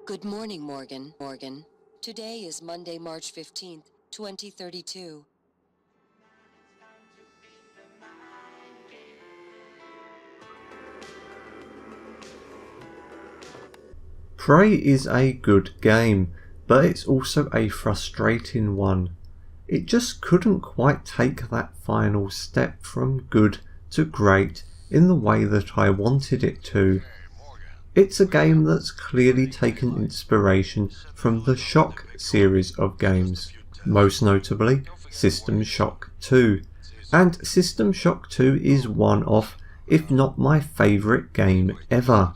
Good morning, Morgan. Today is Monday, March 15th, 2032. Prey is a good game, but it's also a frustrating one. It just couldn't quite take that final step from good to great in the way that I wanted it to. It's a game that's clearly taken inspiration from the Shock series of games, most notably System Shock 2, and System Shock 2 is one of, if not my favourite game ever.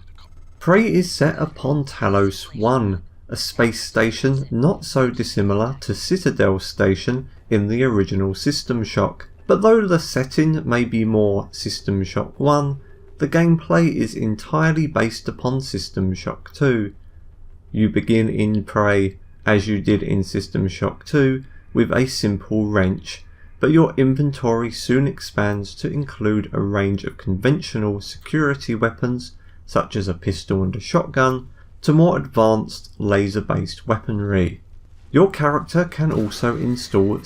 Prey is set upon Talos 1, a space station not so dissimilar to Citadel Station in the original System Shock, but though the setting may be more System Shock 1, the gameplay is entirely based upon System Shock 2. You begin in Prey, as you did in System Shock 2, with a simple wrench, but your inventory soon expands to include a range of conventional security weapons such as a pistol and a shotgun, to more advanced laser-based weaponry. Your character can also install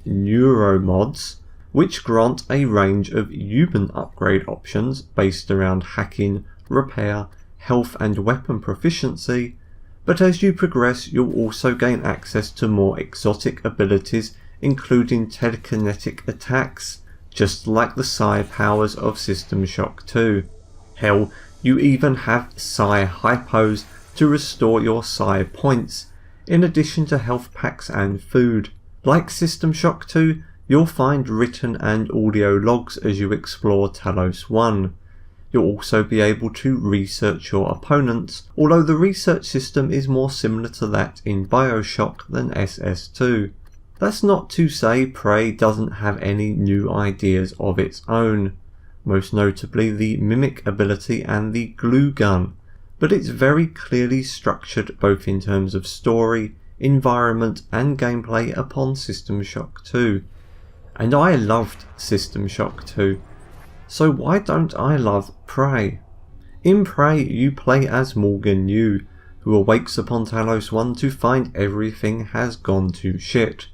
neuromods, which grant a range of human upgrade options based around hacking, repair, health and weapon proficiency, but as you progress you'll also gain access to more exotic abilities including telekinetic attacks, just like the psi powers of System Shock 2. Hell, you even have psi hypos to restore your psi points, in addition to health packs and food. Like System Shock 2, you'll find written and audio logs as you explore Talos 1. You'll also be able to research your opponents, although the research system is more similar to that in Bioshock than SS2. That's not to say Prey doesn't have any new ideas of its own, most notably the Mimic ability and the Glue Gun, but it's very clearly structured both in terms of story, environment and gameplay upon System Shock 2. And I loved System Shock 2, so why don't I love Prey? In Prey you play as Morgan Yu, who awakes upon Talos 1 to find everything has gone to shit.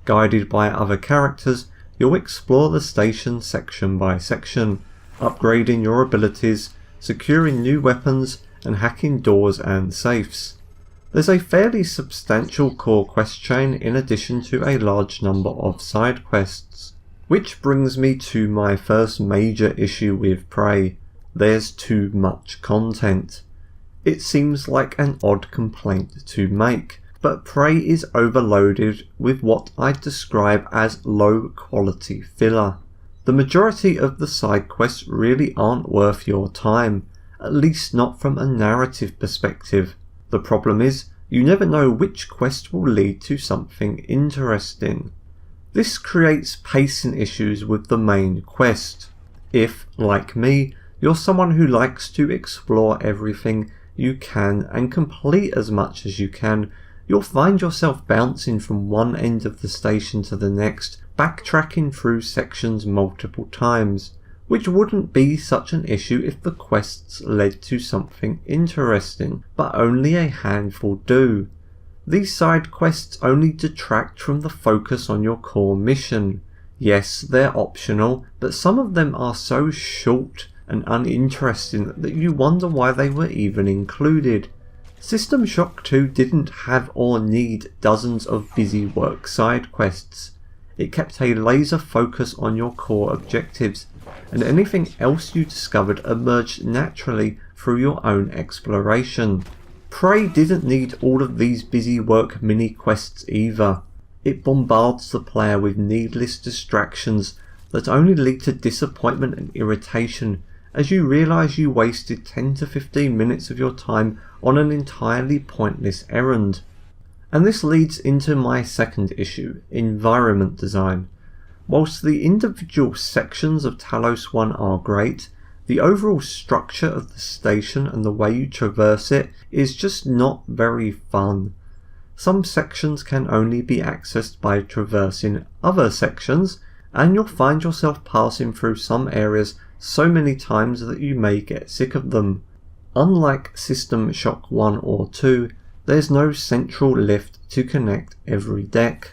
Guided by other characters, you'll explore the station section by section, upgrading your abilities, securing new weapons, and hacking doors and safes. There's a fairly substantial core quest chain in addition to a large number of side quests. Which brings me to my first major issue with Prey. There's too much content. It seems like an odd complaint to make, but Prey is overloaded with what I'd describe as low quality filler. The majority of the side quests really aren't worth your time, at least not from a narrative perspective. The problem is, you never know which quest will lead to something interesting. This creates pacing issues with the main quest. If, like me, you're someone who likes to explore everything you can and complete as much as you can, you'll find yourself bouncing from one end of the station to the next, backtracking through sections multiple times, which wouldn't be such an issue if the quests led to something interesting, but only a handful do. These side quests only detract from the focus on your core mission. Yes, they're optional, but some of them are so short and uninteresting that you wonder why they were even included. System Shock 2 didn't have or need dozens of busy work side quests. It kept a laser focus on your core objectives, and anything else you discovered emerged naturally through your own exploration. Prey didn't need all of these busy work mini quests either. It bombards the player with needless distractions that only lead to disappointment and irritation as you realise you wasted 10 to 15 minutes of your time on an entirely pointless errand. And this leads into my second issue, environment design. Whilst the individual sections of Talos 1 are great, the overall structure of the station and the way you traverse it is just not very fun. Some sections can only be accessed by traversing other sections, and you'll find yourself passing through some areas so many times that you may get sick of them. Unlike System Shock 1 or 2, there's no central lift to connect every deck.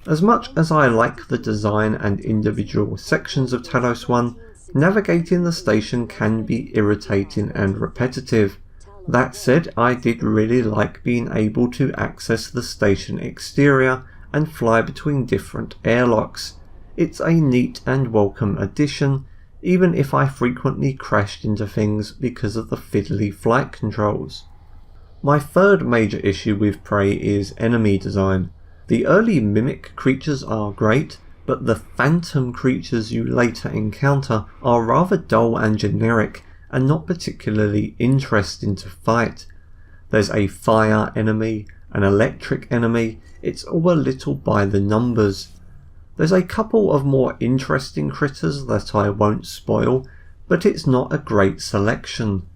As much as I like the design and individual sections of Talos 1, navigating the station can be irritating and repetitive. That said, I did really like being able to access the station exterior and fly between different airlocks. It's a neat and welcome addition, even if I frequently crashed into things because of the fiddly flight controls. My third major issue with Prey is enemy design. The early mimic creatures are great, but the phantom creatures you later encounter are rather dull and generic and not particularly interesting to fight. There's a fire enemy, an electric enemy, it's all a little by the numbers. There's a couple of more interesting critters that I won't spoil, but it's not a great selection.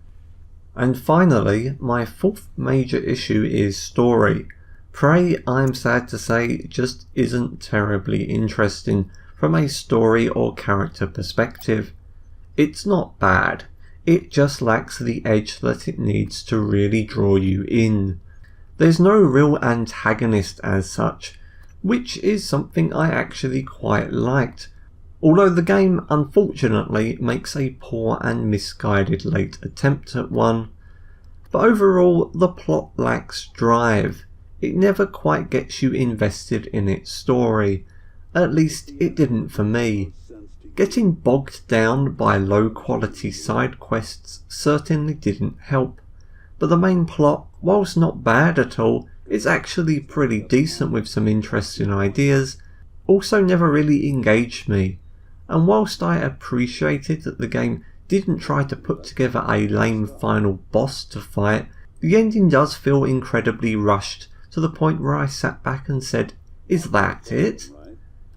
And finally, my fourth major issue is story. Prey, I'm sad to say, just isn't terribly interesting from a story or character perspective. It's not bad, it just lacks the edge that it needs to really draw you in. There's no real antagonist as such, which is something I actually quite liked, although the game unfortunately makes a poor and misguided late attempt at one. But overall, the plot lacks drive. It never quite gets you invested in its story. At least it didn't for me. Getting bogged down by low quality side quests certainly didn't help, but the main plot, whilst not bad at all, is actually pretty decent with some interesting ideas, also never really engaged me. And whilst I appreciated that the game didn't try to put together a lame final boss to fight, the ending does feel incredibly rushed to the point where I sat back and said, is that it?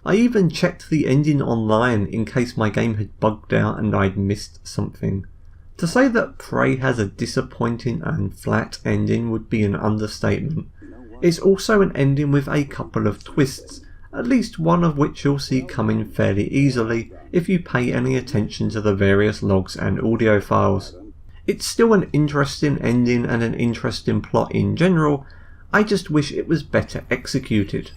I even checked the ending online in case my game had bugged out and I'd missed something. To say that Prey has a disappointing and flat ending would be an understatement. It's also an ending with a couple of twists, at least one of which you'll see coming fairly easily if you pay any attention to the various logs and audio files. It's still an interesting ending and an interesting plot in general, I just wish it was better executed.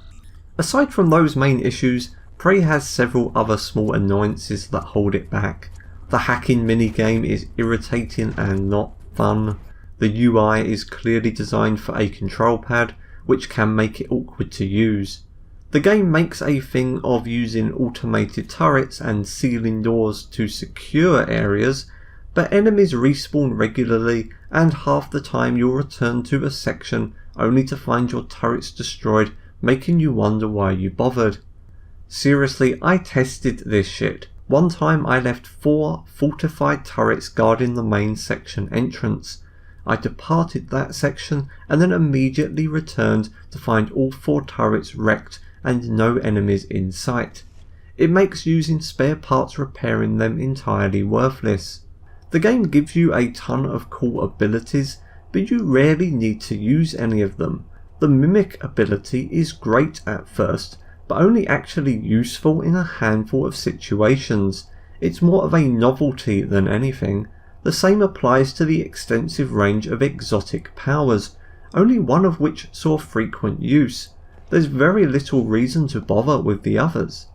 Aside from those main issues, Prey has several other small annoyances that hold it back. The hacking minigame is irritating and not fun. The UI is clearly designed for a control pad, which can make it awkward to use. The game makes a thing of using automated turrets and sealing doors to secure areas, but enemies respawn regularly and half the time you'll return to a section only to find your turrets destroyed, making you wonder why you bothered. Seriously, I tested this shit. One time I left 4 fortified turrets guarding the main section entrance. I departed that section and then immediately returned to find all 4 turrets wrecked and no enemies in sight. It makes using spare parts repairing them entirely worthless. The game gives you a ton of cool abilities, but you rarely need to use any of them. The mimic ability is great at first, but only actually useful in a handful of situations. It's more of a novelty than anything. The same applies to the extensive range of exotic powers, only one of which saw frequent use. There's very little reason to bother with the others.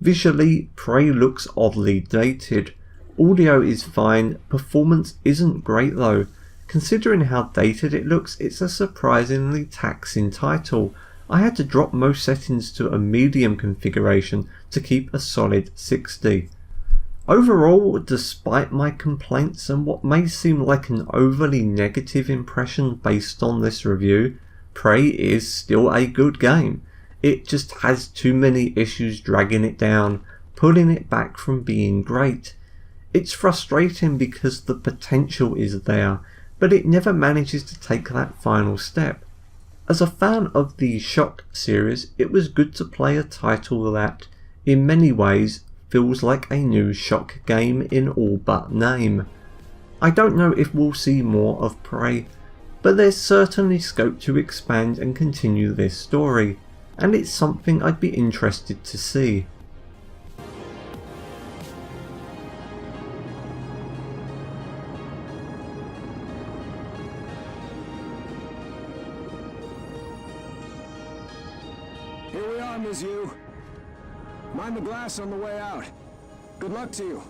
Visually, Prey looks oddly dated. Audio is fine, performance isn't great though. Considering how dated it looks, it's a surprisingly taxing title. I had to drop most settings to a medium configuration to keep a solid 60. Overall, despite my complaints and what may seem like an overly negative impression based on this review, Prey is still a good game. It just has too many issues dragging it down, pulling it back from being great. It's frustrating because the potential is there, but it never manages to take that final step. As a fan of the Shock series, it was good to play a title that, in many ways, feels like a new Shock game in all but name. I don't know if we'll see more of Prey, but there's certainly scope to expand and continue this story, and it's something I'd be interested to see. Here we are, Ms. Yu. Mind the glass on the way out. Good luck to you.